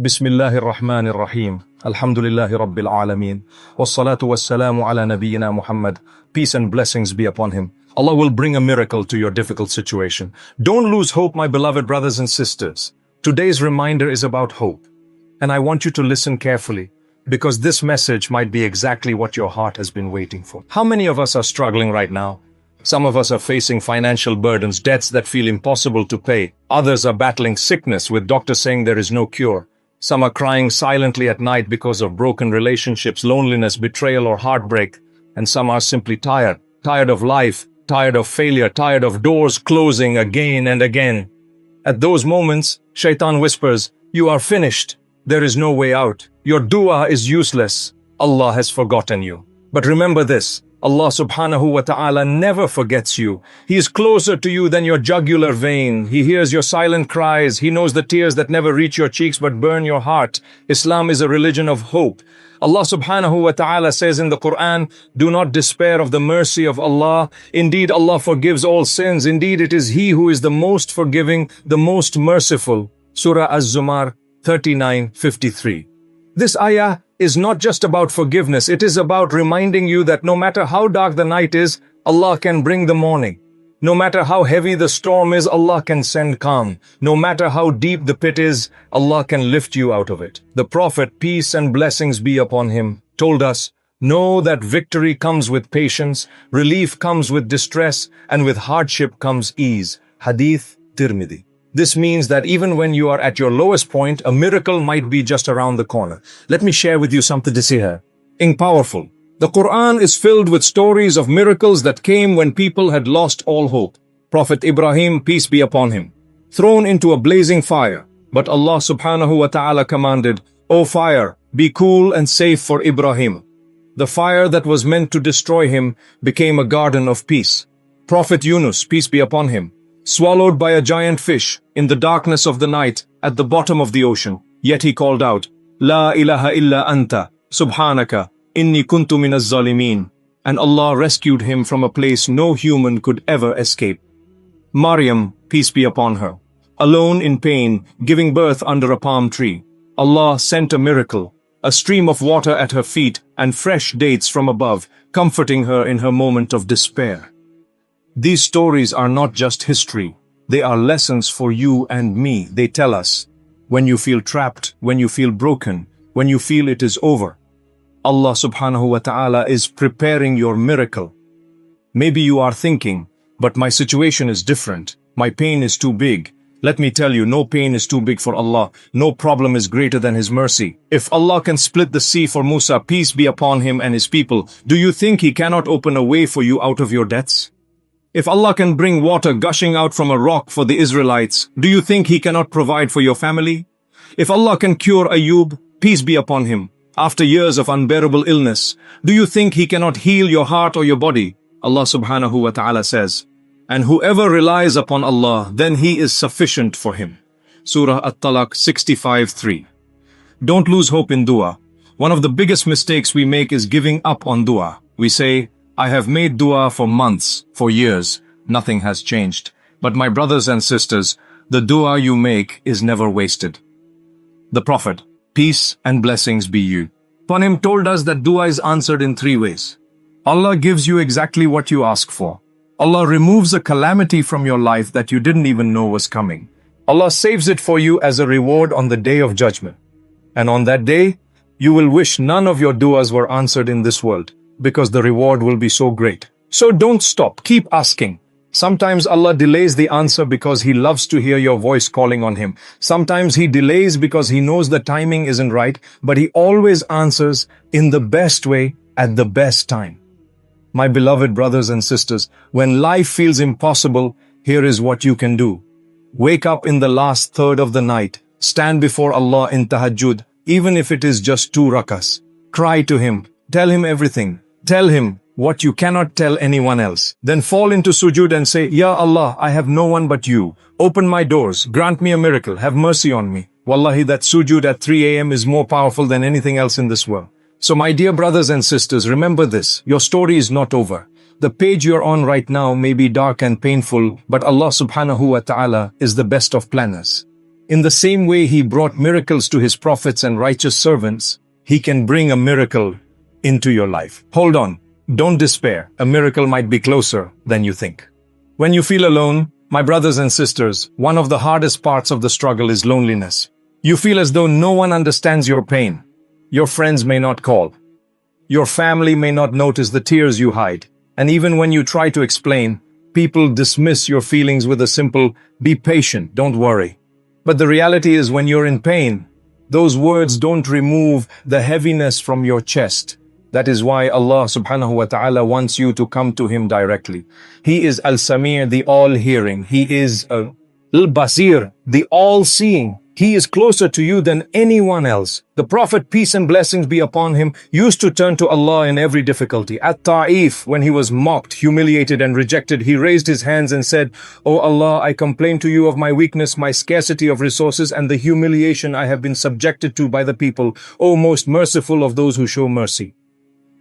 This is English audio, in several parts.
Bismillahir Rahmanir Rahim. Alhamdulillahi Rabbil Alameen. Wassalatu wassalamu ala nabiyyina Muhammad. Peace and blessings be upon him. Allah will bring a miracle to your difficult situation. Don't lose hope, my beloved brothers and sisters. Today's reminder is about hope. And I want you to listen carefully, because this message might be exactly what your heart has been waiting for. How many of us are struggling right now? Some of us are facing financial burdens, debts that feel impossible to pay. Others are battling sickness with doctors saying there is no cure. Some are crying silently at night because of broken relationships, loneliness, betrayal, or heartbreak. And some are simply tired of life, tired of failure, tired of doors closing again and again. At those moments, Shaitan whispers, "You are finished. There is no way out. Your dua is useless. Allah has forgotten you." But remember this, Allah subhanahu wa ta'ala never forgets you. He is closer to you than your jugular vein. He hears your silent cries. He knows the tears that never reach your cheeks but burn your heart. Islam is a religion of hope. Allah subhanahu wa ta'ala says in the Quran, "Do not despair of the mercy of Allah. Indeed, Allah forgives all sins. Indeed, it is He who is the most forgiving, the most merciful." Surah Az-Zumar 39:53. This ayah is not just about forgiveness. It is about reminding you that no matter how dark the night is, Allah can bring the morning. No matter how heavy the storm is, Allah can send calm. No matter how deep the pit is, Allah can lift you out of it. The Prophet, peace and blessings be upon him, told us, "Know that victory comes with patience, relief comes with distress, and with hardship comes ease." Hadith Tirmidhi. This means that even when you are at your lowest point, a miracle might be just around the corner. Let me share with you something to see here. Powerful. The Quran is filled with stories of miracles that came when people had lost all hope. Prophet Ibrahim, peace be upon him, thrown into a blazing fire. But Allah subhanahu wa ta'ala commanded, "O fire, be cool and safe for Ibrahim." The fire that was meant to destroy him became a garden of peace. Prophet Yunus, peace be upon him, swallowed by a giant fish in the darkness of the night at the bottom of the ocean. Yet he called out, "La ilaha illa anta, subhanaka, inni kuntu minaz zalimin." And Allah rescued him from a place no human could ever escape. Maryam, peace be upon her, alone in pain, giving birth under a palm tree. Allah sent a miracle, a stream of water at her feet and fresh dates from above, comforting her in her moment of despair. These stories are not just history. They are lessons for you and me. They tell us, when you feel trapped, when you feel broken, when you feel it is over, Allah subhanahu wa ta'ala is preparing your miracle. Maybe you are thinking, "But my situation is different. My pain is too big." Let me tell you, no pain is too big for Allah. No problem is greater than His mercy. If Allah can split the sea for Musa, peace be upon him and his people, do you think He cannot open a way for you out of your debts? If Allah can bring water gushing out from a rock for the Israelites, do you think He cannot provide for your family? If Allah can cure Ayub, peace be upon him, after years of unbearable illness, do you think He cannot heal your heart or your body? Allah subhanahu wa ta'ala says, "And whoever relies upon Allah, then He is sufficient for him." Surah At-Talaq 65:3. Don't lose hope in dua. One of the biggest mistakes we make is giving up on dua. We say, "I have made dua for months, for years. Nothing has changed." But my brothers and sisters, the dua you make is never wasted. The Prophet, peace and blessings be upon him, told us that dua is answered in 3 ways. Allah gives you exactly what you ask for. Allah removes a calamity from your life that you didn't even know was coming. Allah saves it for you as a reward on the day of judgment. And on that day, you will wish none of your duas were answered in this world, because the reward will be so great. So don't stop, keep asking. Sometimes Allah delays the answer because He loves to hear your voice calling on Him. Sometimes He delays because He knows the timing isn't right, but He always answers in the best way at the best time. My beloved brothers and sisters, when life feels impossible, here is what you can do. Wake up in the last third of the night. Stand before Allah in tahajjud, even if it is just 2 rakas. Cry to Him. Tell Him everything. Tell Him what you cannot tell anyone else. Then fall into sujood and say, "Ya Allah, I have no one but you. Open my doors. Grant me a miracle. Have mercy on me." Wallahi, that sujood at 3 a.m. is more powerful than anything else in this world. So my dear brothers and sisters, remember this. Your story is not over. The page you're on right now may be dark and painful, but Allah subhanahu wa ta'ala is the best of planners. In the same way He brought miracles to His prophets and righteous servants, He can bring a miracle into your life. Hold on. Don't despair. A miracle might be closer than you think. When you feel alone, my brothers and sisters, one of the hardest parts of the struggle is loneliness. You feel as though no one understands your pain. Your friends may not call. Your family may not notice the tears you hide. And even when you try to explain, people dismiss your feelings with a simple, "Be patient, don't worry." But the reality is, when you're in pain, those words don't remove the heaviness from your chest. That is why Allah subhanahu wa ta'ala wants you to come to Him directly. He is Al-Samir, the all-hearing. He is Al-Basir, the all-seeing. He is closer to you than anyone else. The Prophet, peace and blessings be upon him, used to turn to Allah in every difficulty. At Ta'if, when he was mocked, humiliated and rejected, he raised his hands and said, "O Allah, I complain to you of my weakness, my scarcity of resources, and the humiliation I have been subjected to by the people. O most merciful of those who show mercy."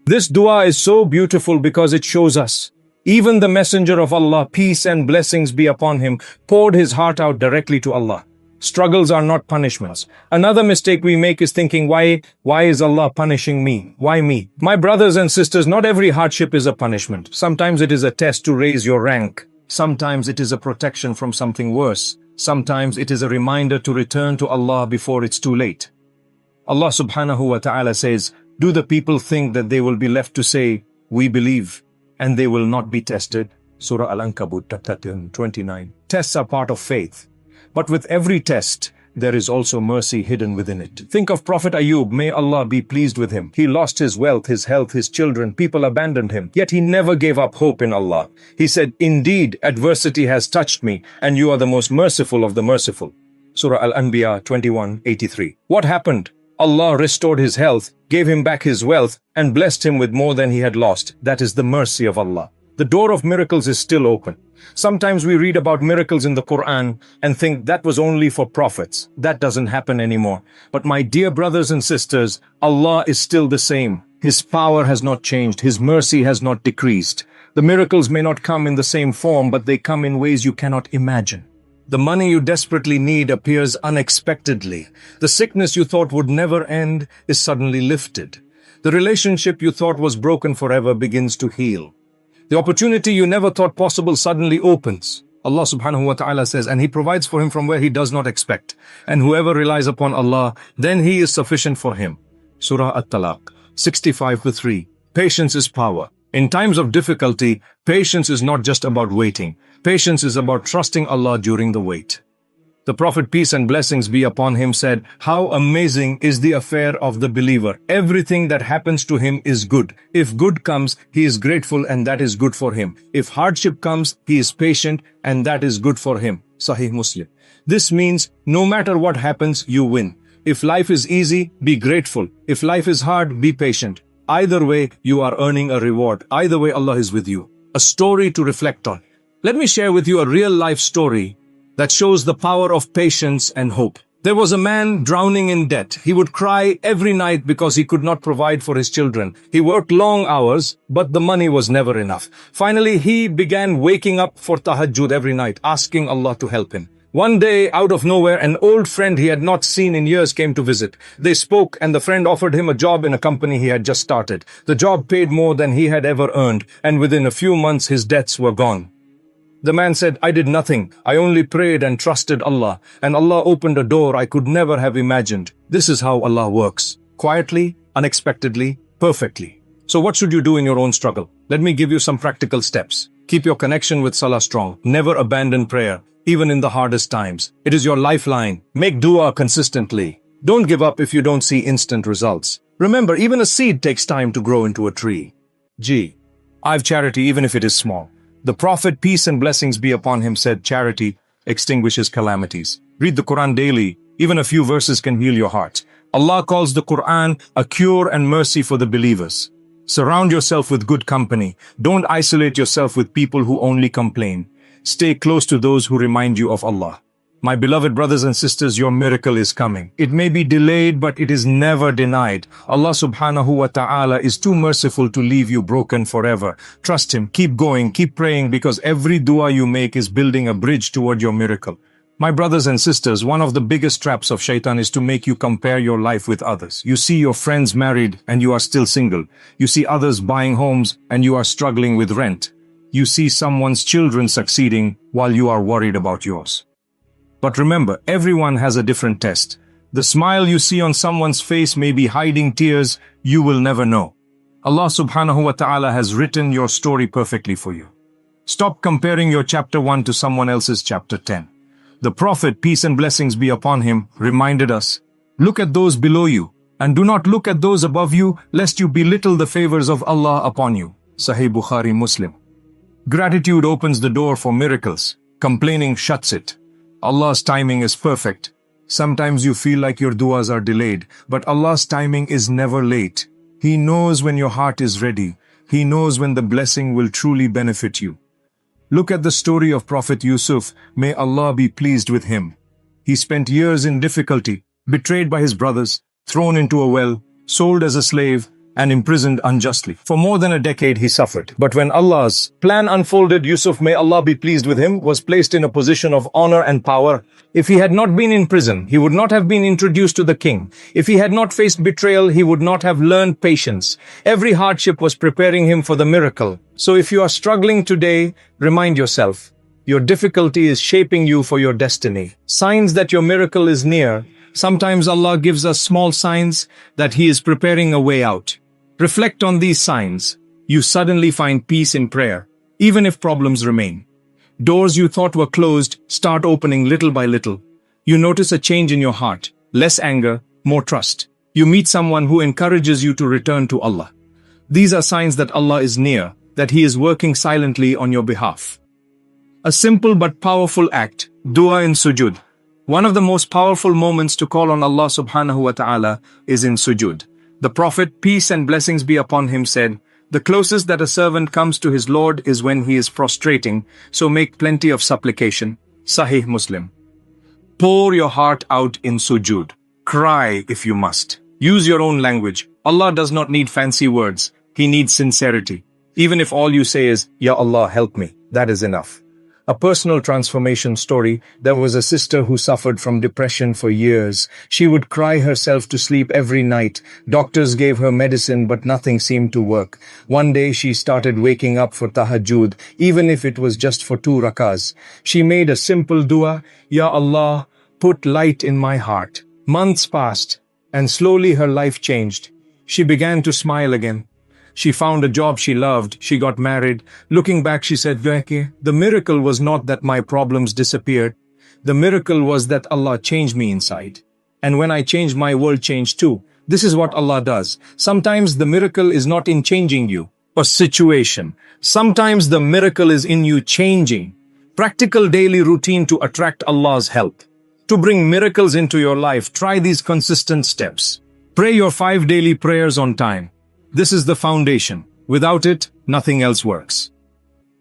This dua is so beautiful because it shows us even the Messenger of Allah, peace and blessings be upon him, poured his heart out directly to Allah. Struggles are not punishments. Another mistake we make is thinking, why is Allah punishing me? Why me? My brothers and sisters, not every hardship is a punishment. Sometimes it is a test to raise your rank. Sometimes it is a protection from something worse. Sometimes it is a reminder to return to Allah before it's too late. Allah subhanahu wa ta'ala says, "Do the people think that they will be left to say, 'We believe,' and they will not be tested?" Surah Al-Ankabut 29. Tests are part of faith. But with every test, there is also mercy hidden within it. Think of Prophet Ayub, may Allah be pleased with him. He lost his wealth, his health, his children, people abandoned him. Yet he never gave up hope in Allah. He said, "Indeed, adversity has touched me, and you are the most merciful of the merciful." Surah Al-Anbiya 21:83. What happened? Allah restored his health, gave him back his wealth, and blessed him with more than he had lost. That is the mercy of Allah. The door of miracles is still open. Sometimes we read about miracles in the Quran and think that was only for prophets. That doesn't happen anymore. But my dear brothers and sisters, Allah is still the same. His power has not changed. His mercy has not decreased. The miracles may not come in the same form, but they come in ways you cannot imagine. The money you desperately need appears unexpectedly. The sickness you thought would never end is suddenly lifted. The relationship you thought was broken forever begins to heal. The opportunity you never thought possible suddenly opens. Allah subhanahu wa ta'ala says, "And He provides for him from where he does not expect. And whoever relies upon Allah, then He is sufficient for him." Surah At-Talaq 65:3. Patience is power. In times of difficulty, patience is not just about waiting. Patience is about trusting Allah during the wait. The Prophet, peace and blessings be upon him, said, "How amazing is the affair of the believer. Everything that happens to him is good. If good comes, he is grateful and that is good for him. If hardship comes, he is patient and that is good for him." Sahih Muslim. This means no matter what happens, you win. If life is easy, be grateful. If life is hard, be patient. Either way, you are earning a reward. Either way, Allah is with you. A story to reflect on. Let me share with you a real-life story that shows the power of patience and hope. There was a man drowning in debt. He would cry every night because he could not provide for his children. He worked long hours, but the money was never enough. Finally, he began waking up for tahajjud every night, asking Allah to help him. One day, out of nowhere, an old friend he had not seen in years came to visit. They spoke, and the friend offered him a job in a company he had just started. The job paid more than he had ever earned, and within a few months his debts were gone. The man said, "I did nothing. I only prayed and trusted Allah, and Allah opened a door I could never have imagined." This is how Allah works. Quietly, unexpectedly, perfectly. So what should you do in your own struggle? Let me give you some practical steps. Keep your connection with Salah strong. Never abandon prayer, even in the hardest times. It is your lifeline. Make dua consistently. Don't give up if you don't see instant results. Remember, even a seed takes time to grow into a tree. I've charity even if it is small. The Prophet, peace and blessings be upon him, said, "Charity extinguishes calamities." Read the Quran daily. Even a few verses can heal your heart. Allah calls the Quran a cure and mercy for the believers. Surround yourself with good company. Don't isolate yourself with people who only complain. Stay close to those who remind you of Allah. My beloved brothers and sisters, your miracle is coming. It may be delayed, but it is never denied. Allah subhanahu wa ta'ala is too merciful to leave you broken forever. Trust Him, keep going, keep praying, because every dua you make is building a bridge toward your miracle. My brothers and sisters, one of the biggest traps of shaitan is to make you compare your life with others. You see your friends married and you are still single. You see others buying homes and you are struggling with rent. You see someone's children succeeding while you are worried about yours. But remember, everyone has a different test. The smile you see on someone's face may be hiding tears you will never know. Allah subhanahu wa ta'ala has written your story perfectly for you. Stop comparing your chapter 1 to someone else's chapter 10. The Prophet, peace and blessings be upon him, reminded us, look at those below you, and do not look at those above you, lest you belittle the favors of Allah upon you. Sahih Bukhari Muslim. Gratitude opens the door for miracles. Complaining shuts it. Allah's timing is perfect. Sometimes you feel like your duas are delayed, but Allah's timing is never late. He knows when your heart is ready. He knows when the blessing will truly benefit you. Look at the story of Prophet Yusuf. May Allah be pleased with him. He spent years in difficulty, betrayed by his brothers, thrown into a well, sold as a slave, and imprisoned unjustly. For more than a decade he suffered. But when Allah's plan unfolded, Yusuf, may Allah be pleased with him, was placed in a position of honor and power. If he had not been in prison, he would not have been introduced to the king. If he had not faced betrayal, he would not have learned patience. Every hardship was preparing him for the miracle. So if you are struggling today, remind yourself, your difficulty is shaping you for your destiny. Signs that your miracle is near. Sometimes Allah gives us small signs that He is preparing a way out. Reflect on these signs. You suddenly find peace in prayer, even if problems remain. Doors you thought were closed start opening little by little. You notice a change in your heart, less anger, more trust. You meet someone who encourages you to return to Allah. These are signs that Allah is near, that He is working silently on your behalf. A simple but powerful act, dua in sujud. One of the most powerful moments to call on Allah subhanahu wa ta'ala is in sujud. The Prophet, peace and blessings be upon him, said, the closest that a servant comes to his Lord is when he is prostrating, so make plenty of supplication. Sahih Muslim. Pour your heart out in sujud. Cry if you must. Use your own language. Allah does not need fancy words. He needs sincerity. Even if all you say is, Ya Allah, help me, that is enough. A personal transformation story. There was a sister who suffered from depression for years. She would cry herself to sleep every night. Doctors gave her medicine, but nothing seemed to work. One day she started waking up for tahajjud, even if it was just for 2 rakahs. She made a simple dua, Ya Allah, put light in my heart. Months passed, and slowly her life changed. She began to smile again. She found a job she loved. She got married. Looking back, she said, the miracle was not that my problems disappeared. The miracle was that Allah changed me inside. And when I changed, my world changed too. This is what Allah does. Sometimes the miracle is not in changing you, a situation. Sometimes the miracle is in you changing. Practical daily routine to attract Allah's help. To bring miracles into your life, try these consistent steps. Pray your 5 daily prayers on time. This is the foundation. Without it, nothing else works.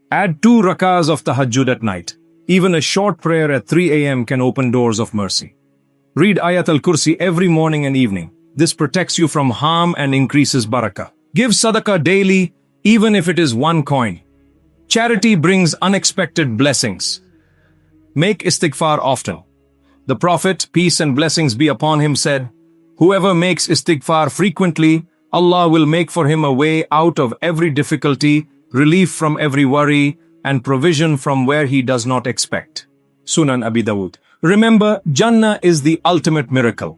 Add 2 rakahs of tahajjud at night. Even a short prayer at 3 a.m. can open doors of mercy. Read Ayat al-Kursi every morning and evening. This protects you from harm and increases barakah. Give sadaqah daily, even if it is 1 coin. Charity brings unexpected blessings. Make istighfar often. The Prophet, peace and blessings be upon him, said, whoever makes istighfar frequently, Allah will make for him a way out of every difficulty, relief from every worry, and provision from where he does not expect. Sunan Abi Dawud. Remember, Jannah is the ultimate miracle.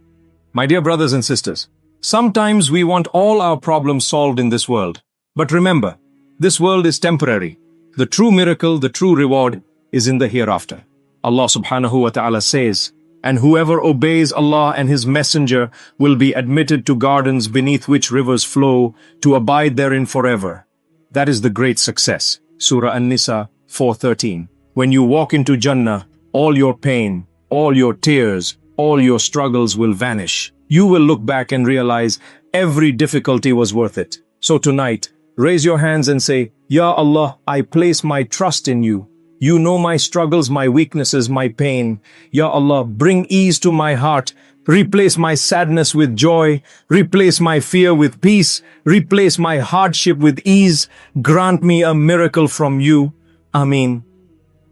My dear brothers and sisters, sometimes we want all our problems solved in this world. But remember, this world is temporary. The true miracle, the true reward, is in the hereafter. Allah subhanahu wa ta'ala says, and whoever obeys Allah and His Messenger will be admitted to gardens beneath which rivers flow, to abide therein forever. That is the great success. Surah An-Nisa 4:13. When you walk into Jannah, all your pain, all your tears, all your struggles will vanish. You will look back and realize every difficulty was worth it. So tonight, raise your hands and say, Ya Allah, I place my trust in you. You know my struggles, my weaknesses, my pain. Ya Allah, bring ease to my heart. Replace my sadness with joy. Replace my fear with peace. Replace my hardship with ease. Grant me a miracle from you. Ameen.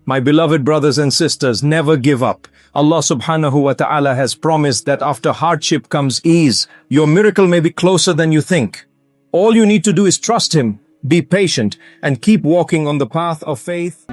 My beloved brothers and sisters, never give up. Allah subhanahu wa ta'ala has promised that after hardship comes ease. Your miracle may be closer than you think. All you need to do is trust Him, be patient, and keep walking on the path of faith.